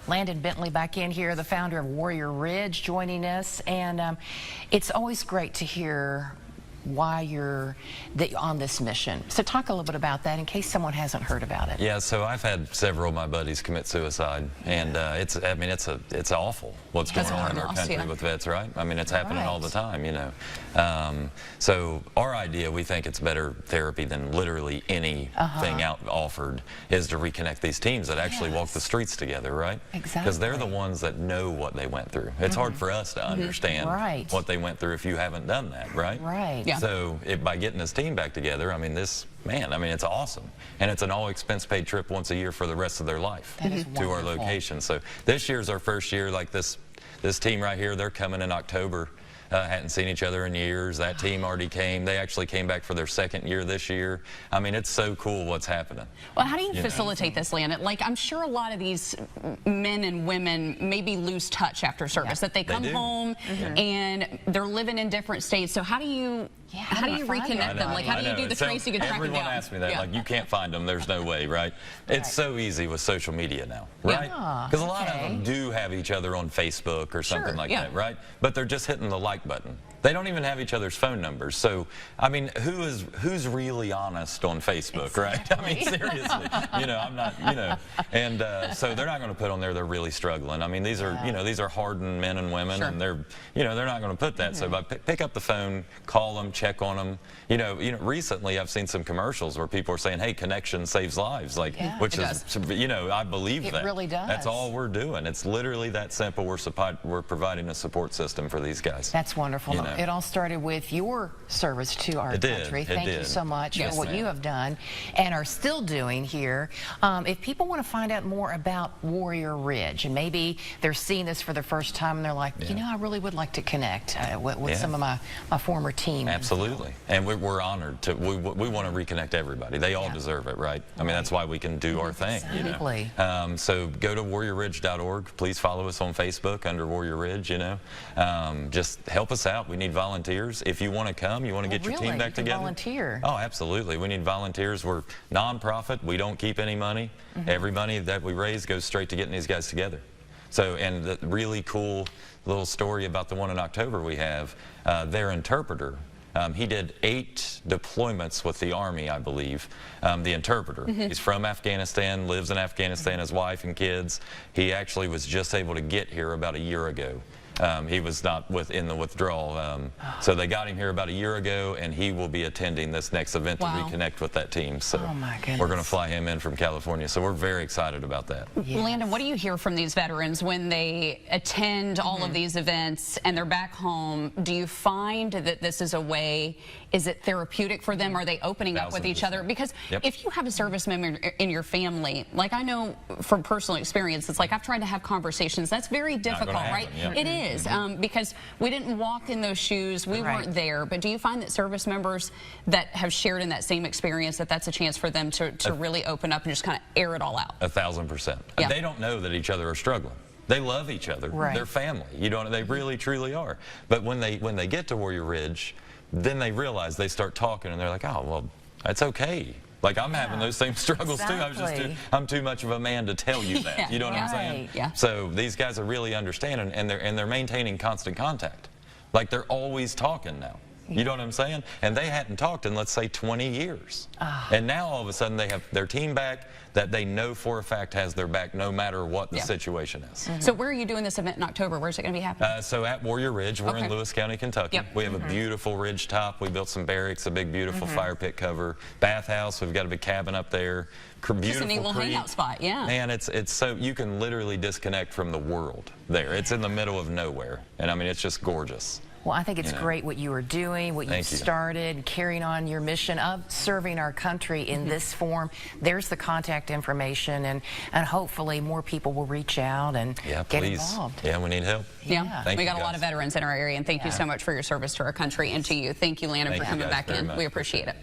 Landon Bentley back in here, the founder of Warrior Ridge, joining us. And it's always great to hear why you're on this mission. So talk a little bit about that in case someone hasn't heard about it. Yeah, so I've had several of my buddies commit suicide, and it's awful what's going on in our country with vets, right? I mean, it's happening all the time, you know. So our idea, we think it's better therapy than literally anything offered, is to reconnect these teams that actually walk the streets together, right? Exactly. Because they're the ones that know what they went through. It's hard for us to understand what they went through if you haven't done that, right? Right. Yeah. So by getting this team back together, I mean, it's awesome. And it's an all-expense paid trip once a year for the rest of their life to our location. So this year's our first year. Like this team right here, they're coming in October. Hadn't seen each other in years. That team already came. They actually came back for their second year this year. I mean, it's so cool what's happening. Well, how do you facilitate this, Landon? Like, I'm sure a lot of these men and women maybe lose touch after service, that they come home and they're living in different states. So how do you reconnect them? Like, how do you do the trace you can track them down? Everyone asks me that. Like, you can't find them. There's no way, right? It's so easy with social media now, right? Because a lot of them do have each other on Facebook or something like that, right? But they're just hitting the like button. They don't even have each other's phone numbers. So, I mean, who's really honest on Facebook, right? I mean, seriously, I'm not, and so they're not going to put on there they're really struggling. I mean, these are hardened men and women, and they're not going to put that. So, pick up the phone, call them, check on them. Recently I've seen some commercials where people are saying, "Hey, connection saves lives," like, which is, I believe that. It really does. That's all we're doing. It's literally that simple. We're providing a support system for these guys. That's wonderful. It all started with your service to our country. Thank you so much for what you have done and are still doing here. If people want to find out more about Warrior Ridge, and maybe they're seeing this for the first time and they're like, I really would like to connect with some of my former team. Absolutely. And we're honored to, we want to reconnect everybody. They all deserve it, right? I mean, that's why we can do our thing. Exactly. So go to warriorridge.org. Please follow us on Facebook under Warrior Ridge, just help us out. We need volunteers. If you want to come, you want to get your team back together. Volunteer. Oh, absolutely. We need volunteers. We're nonprofit. We don't keep any money. Every money that we raise goes straight to getting these guys together. So, and the really cool little story about the one in October we have, their interpreter, he did 8 deployments with the Army, I believe, the interpreter. He's from Afghanistan, lives in Afghanistan, his wife and kids. He actually was just able to get here about a year ago. He was not in the withdrawal. So they got him here about a year ago, and he will be attending this next event to reconnect with that team. So we're going to fly him in from California. So we're very excited about that. Landon, what do you hear from these veterans when they attend all of these events and they're back home? Do you find that this is a way, is it therapeutic for them? Are they opening up with each other? Because if you have a service member in your family, like I know from personal experience, it's like I've tried to have conversations. That's very difficult, right? It is. Because we didn't walk in those shoes, we weren't there. But do you find that service members that have shared in that same experience, that's a chance for them to really open up and just kind of air it all out? 1000%. They don't know that each other are struggling. They love each other. They're family. They really truly are. But when they get to Warrior Ridge, then they realize, they start talking, and they're like, oh, well, it's okay. Like, I'm having those same struggles too. I'm too much of a man to tell you that. You know what I'm saying? So these guys are really understanding, and they're maintaining constant contact. Like, they're always talking now. You know what I'm saying? And they hadn't talked in, let's say, 20 years. And now all of a sudden they have their team back that they know for a fact has their back no matter what the situation is. So where are you doing this event in October? Where's it going to be happening? So at Warrior Ridge, we're in Lewis County, Kentucky. We have a beautiful ridge top. We built some barracks, a big beautiful fire pit cover, bathhouse. We've got a big cabin up there. Beautiful just a neat little hangout spot, Man, it's so, you can literally disconnect from the world there. It's in the middle of nowhere, and I mean, it's just gorgeous. Well, I think it's great what you are doing, what you've started, carrying on your mission of serving our country in this form. There's the contact information, and hopefully more people will reach out and get involved. Yeah, we need help. We got a lot of veterans in our area, and thank you so much for your service to our country and to you. Thank you, Landon, for coming back in. We appreciate it.